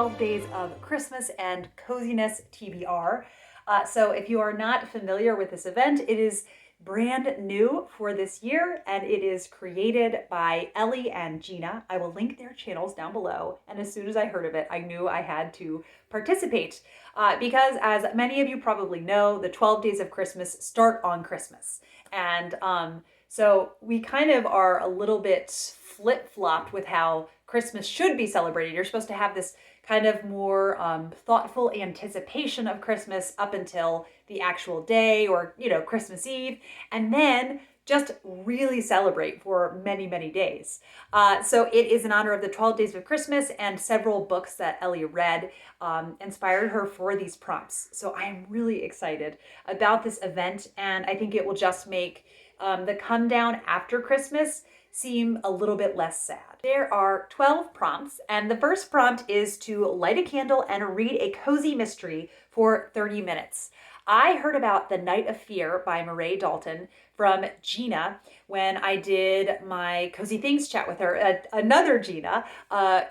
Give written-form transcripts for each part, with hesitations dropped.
12 Days of Christmas and Coziness TBR. So if you are not familiar with this event, it is brand new for this year, and it is created by Elli and Gina. I will link their channels down below. And as soon as I heard of it, I knew I had to participate because, as many of you probably know, the 12 Days of Christmas start on Christmas. And so we kind of are a little bit flip-flopped with how Christmas should be celebrated. You're supposed to have this kind of more thoughtful anticipation of Christmas up until the actual day, or, Christmas Eve, and then just really celebrate for many, many days. So it is in honor of the 12 Days of Christmas, and several books that Elli read inspired her for these prompts. So I am really excited about this event, and I think it will just make the come down after Christmas seem a little bit less sad. There are 12 prompts, and the first prompt is to light a candle and read a cozy mystery for 30 minutes. I heard about The Night of Fear by Moray Dalton from Gina when I did my Cozy Things chat with her. Another Gina,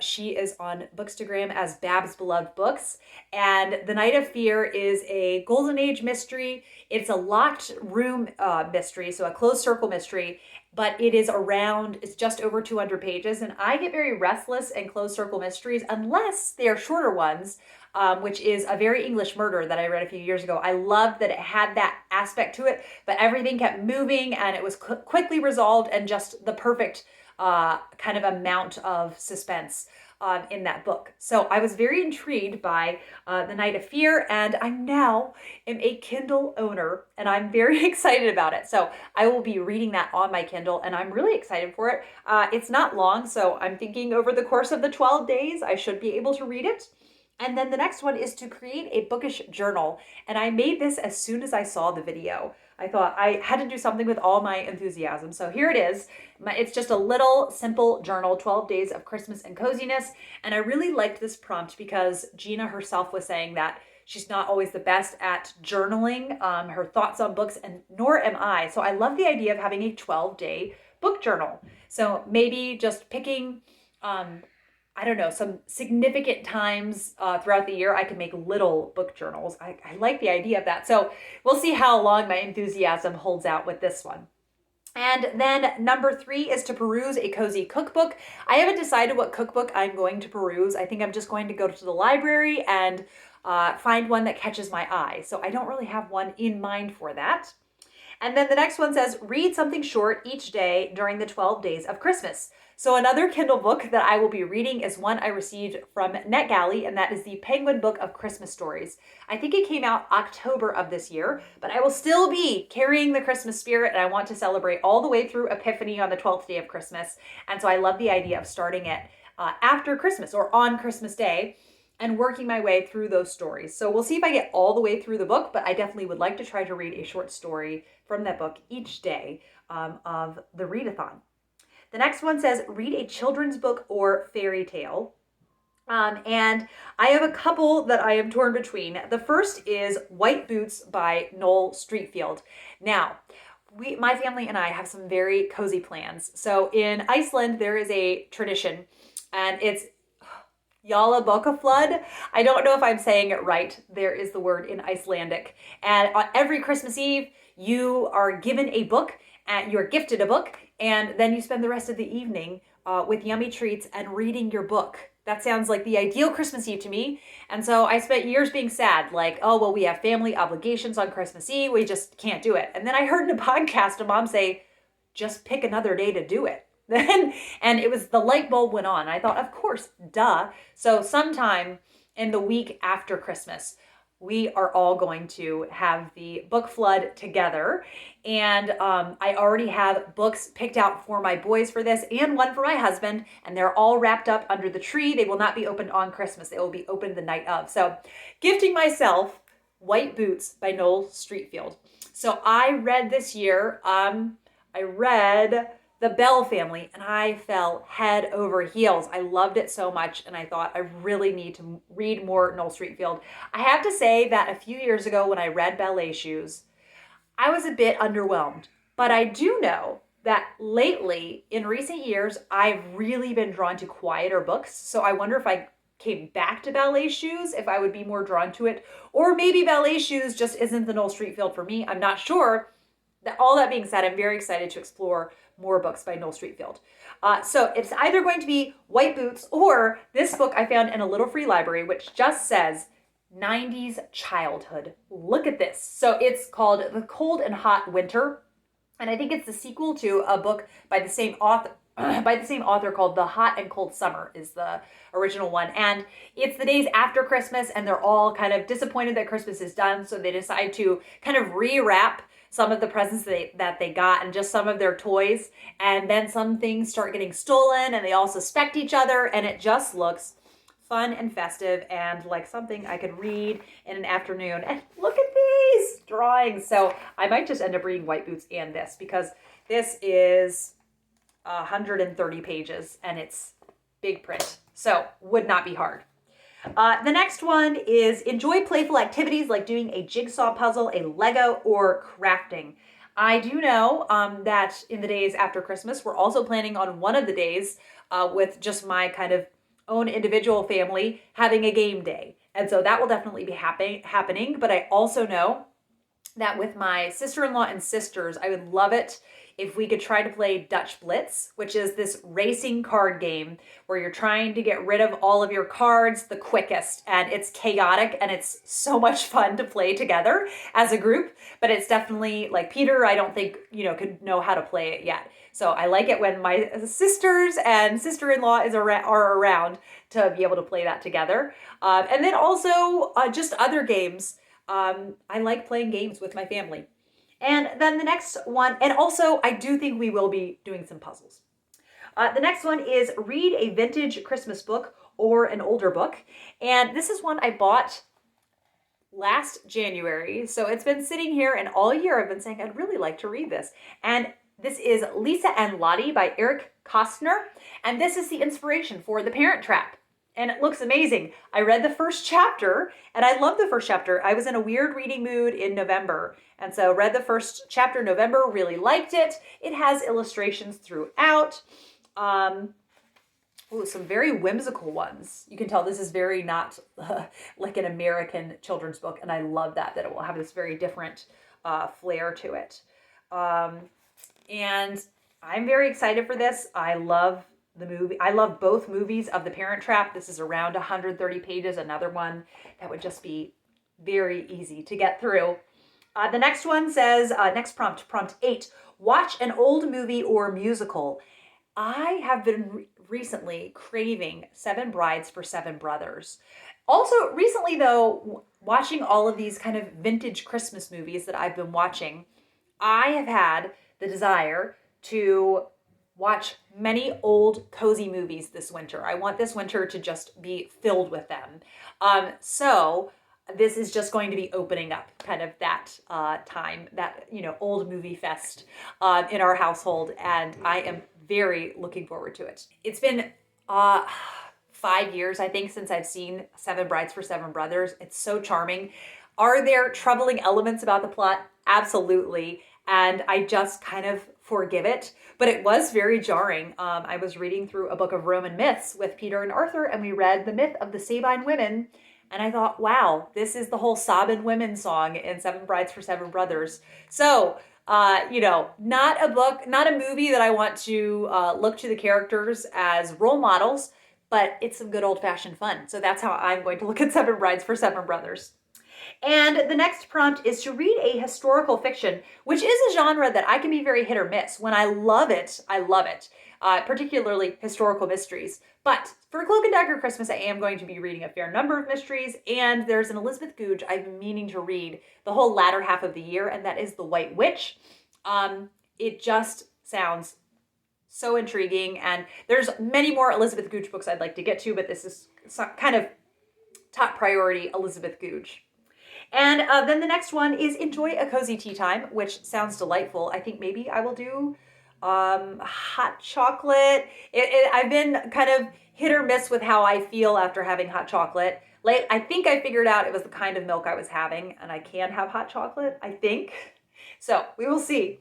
she is on Bookstagram as Babs Beloved Books, and The Night of Fear is a Golden Age mystery. It's a locked room mystery, so a closed circle mystery, but it's just over 200 pages, and I get very restless in closed circle mysteries unless they are shorter ones, which is A Very English Murder that I read a few years ago. I loved that it had that aspect to it, but everything kept moving and it was quickly resolved, and just the perfect kind of amount of suspense in that book. So I was very intrigued by The Night of Fear, and I now am a Kindle owner, and I'm very excited about it. So I will be reading that on my Kindle, and I'm really excited for it. It's not long, so I'm thinking over the course of the 12 days, I should be able to read it. And then the next one is to create a bookish journal. And I made this as soon as I saw the video. I thought I had to do something with all my enthusiasm. So here it is. It's just a little simple journal, 12 Days of Christmas and Coziness. And I really liked this prompt because Gina herself was saying that she's not always the best at journaling her thoughts on books, and nor am I. So I love the idea of having a 12-day book journal. So maybe just picking some significant times throughout the year, I could make little book journals. I like the idea of that. So we'll see how long my enthusiasm holds out with this one. And then number 3 is to peruse a cozy cookbook. I haven't decided what cookbook I'm going to peruse. I think I'm just going to go to the library and find one that catches my eye. So I don't really have one in mind for that. And then the next one says, read something short each day during the 12 Days of Christmas. So another Kindle book that I will be reading is one I received from NetGalley, and that is the Penguin Book of Christmas Stories. I think it came out October of this year, but I will still be carrying the Christmas spirit, and I want to celebrate all the way through Epiphany on the 12th day of Christmas. And so I love the idea of starting it after Christmas or on Christmas Day and working my way through those stories. So we'll see if I get all the way through the book, but I definitely would like to try to read a short story from that book each day of the readathon. The next one says, read a children's book or fairy tale. And I have a couple that I am torn between. The first is White Boots by Noel Streatfeild. Now, my family and I have some very cozy plans. So in Iceland, there is a tradition, and it's Jalla Bókaflóð. I don't know if I'm saying it right. There is the word in Icelandic. And on every Christmas Eve, you are given a book, and you're gifted a book, and then you spend the rest of the evening with yummy treats and reading your book. That sounds like the ideal Christmas Eve to me. And so I spent years being sad, like, oh, well, we have family obligations on Christmas Eve. We just can't do it. And then I heard in a podcast a mom say, just pick another day to do it. And it was, the light bulb went on. I thought, of course, duh. So sometime in the week after Christmas, we are all going to have the book flood together. And I already have books picked out for my boys for this, and one for my husband, and they're all wrapped up under the tree. They will not be opened on Christmas. They will be opened the night of. So gifting myself White Boots by Noel Streatfeild. So I read this year, I read The Bell Family, and I fell head over heels. I loved it so much, and I thought I really need to read more Noel Streatfeild. I have to say that a few years ago when I read Ballet Shoes, I was a bit underwhelmed. But I do know that lately, in recent years, I've really been drawn to quieter books. So I wonder if I came back to ballet shoes, if I would be more drawn to it. Or maybe ballet shoes just isn't the Noel Streatfeild for me. I'm not sure. All that being said, I'm very excited to explore more books by Noel Streatfeild. So it's either going to be White Boots or this book I found in a little free library, which just says 90s Childhood. Look at this. So it's called The Cold and Hot Winter. And I think it's the sequel to a book by the same author. Called The Hot and Cold Summer is the original one. And it's the days after Christmas, and they're all kind of disappointed that Christmas is done. So they decide to kind of rewrap some of the presents that they got and just some of their toys. And then some things start getting stolen and they all suspect each other. And it just looks fun and festive and like something I could read in an afternoon. And look at these drawings. So I might just end up reading White Boots and this, because this is 130 pages and it's big print. So would not be hard. The next one is enjoy playful activities like doing a jigsaw puzzle, a Lego, or crafting. I do know that in the days after Christmas, we're also planning on one of the days with just my kind of own individual family having a game day. And so that will definitely be happening. But I also know that with my sister-in-law and sisters, I would love it if we could try to play Dutch Blitz, which is this racing card game where you're trying to get rid of all of your cards the quickest. And it's chaotic and it's so much fun to play together as a group. But it's definitely like Peter, I don't think, could know how to play it yet. So I like it when my sisters and sister-in-law are around to be able to play that together. And then also just other games. I like playing games with my family. And then the next one, and also I do think we will be doing some puzzles. The next one is read a vintage Christmas book or an older book. And this is one I bought last January. So it's been sitting here, and all year I've been saying I'd really like to read this. And this is Lisa and Lottie by Erich Kastner. And this is the inspiration for The Parent Trap. And it looks amazing. I read the first chapter and I loved the first chapter. I was in a weird reading mood in November. And so read the first chapter in November, really liked it. It has illustrations throughout. Some very whimsical ones. You can tell this is very not like an American children's book. And I love that it will have this very different flair to it. And I'm very excited for this. I love the movie. I love both movies of The Parent Trap. This is around 130 pages. Another one that would just be very easy to get through. The next one says, next prompt 8, watch an old movie or musical. I have been recently craving 7 Brides for 7 Brothers. Also recently though, watching all of these kind of vintage Christmas movies that I've been watching, I have had the desire to watch many old cozy movies this winter. I want this winter to just be filled with them. So this is just going to be opening up kind of that time, that, old movie fest in our household. And I am very looking forward to it. It's been 5 years, I think, since I've seen 7 Brides for 7 Brothers. It's so charming. Are there troubling elements about the plot? Absolutely. And I just kind of forgive it, but it was very jarring. I was reading through a book of Roman myths with Peter and Arthur, and we read the myth of the Sabine women, and I thought, wow, this is the whole Sabine women song in 7 Brides for 7 Brothers. So, not a movie that I want to look to the characters as role models, but it's some good old-fashioned fun. So that's how I'm going to look at 7 Brides for 7 Brothers. And the next prompt is to read a historical fiction, which is a genre that I can be very hit or miss. When I love it, particularly historical mysteries. But for Cloak and Dagger Christmas, I am going to be reading a fair number of mysteries, and there's an Elizabeth Goudge I've been meaning to read the whole latter half of the year, and that is The White Witch. It just sounds so intriguing, and there's many more Elizabeth Goudge books I'd like to get to, but this is kind of top priority Elizabeth Goudge. And then the next one is enjoy a cozy tea time, which sounds delightful. I think maybe I will do hot chocolate. I've been kind of hit or miss with how I feel after having hot chocolate. I think I figured out it was the kind of milk I was having, and I can have hot chocolate, I think. So we will see.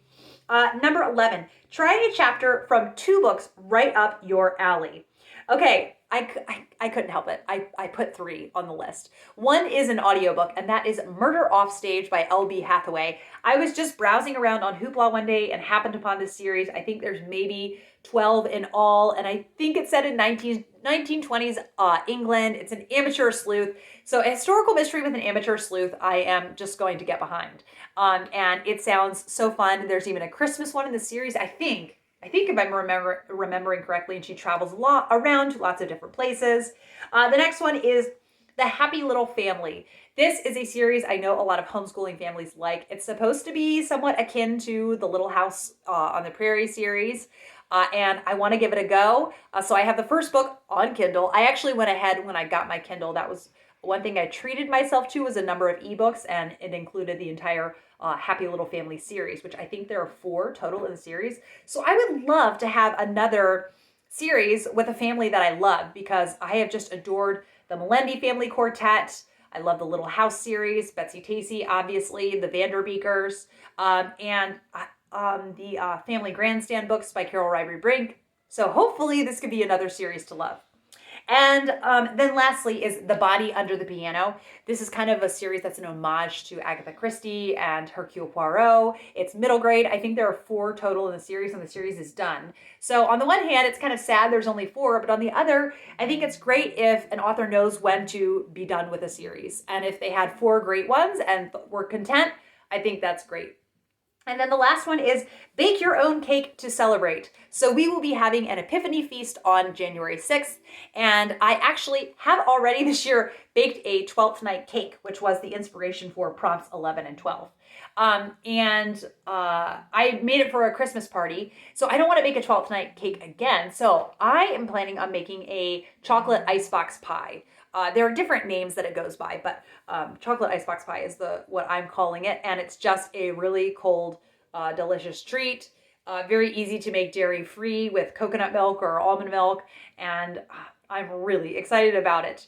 Number 11, try a chapter from 2 books right up your alley. Okay, I couldn't help it. I put 3 on the list. One is an audiobook, and that is Murder Offstage by L.B. Hathaway. I was just browsing around on Hoopla one day and happened upon this series. I think there's maybe 12 in all, and I think it's set in 1920s England. It's an amateur sleuth. So a historical mystery with an amateur sleuth, I am just going to get behind. And it sounds so fun. There's even a Christmas one in the series, I think if I'm remembering correctly, and she travels a lot around to lots of different places. The next one is The Happy Little Family. This is a series I know a lot of homeschooling families like. It's supposed to be somewhat akin to the Little House on the Prairie series, and I want to give it a go. So I have the first book on Kindle. I actually went ahead when I got my Kindle. That was one thing I treated myself to, was a number of ebooks, and it included the entire Happy Little Family series, which I think there are 4 total in the series. So I would love to have another series with a family that I love, because I have just adored the Melendi family quartet. I love the Little House series, Betsy Tacy, obviously, the Vanderbeekers, and the Family Grandstand books by Carol Ryrie Brink. So hopefully this could be another series to love. And then lastly is The Body Under the Piano. This is kind of a series that's an homage to Agatha Christie and Hercule Poirot. It's middle grade. I think there are 4 total in the series, and the series is done. So on the one hand, it's kind of sad there's only 4, but on the other, I think it's great if an author knows when to be done with a series. And if they had 4 great ones and were content, I think that's great. And then the last one is Bake Your Own Cake to Celebrate. So we will be having an Epiphany feast on January 6th. And I actually have already this year baked a 12th night cake, which was the inspiration for prompts 11 and 12. I made it for a Christmas party. So I don't want to make a 12th night cake again. So I am planning on making a chocolate icebox pie. There are different names that it goes by, but chocolate icebox pie is what I'm calling it, and it's just a really cold, delicious treat. Very easy to make dairy-free with coconut milk or almond milk, and I'm really excited about it.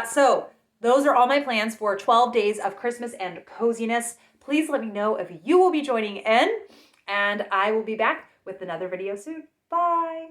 So those are all my plans for 12 days of Christmas and coziness. Please let me know if you will be joining in, and I will be back with another video soon. Bye!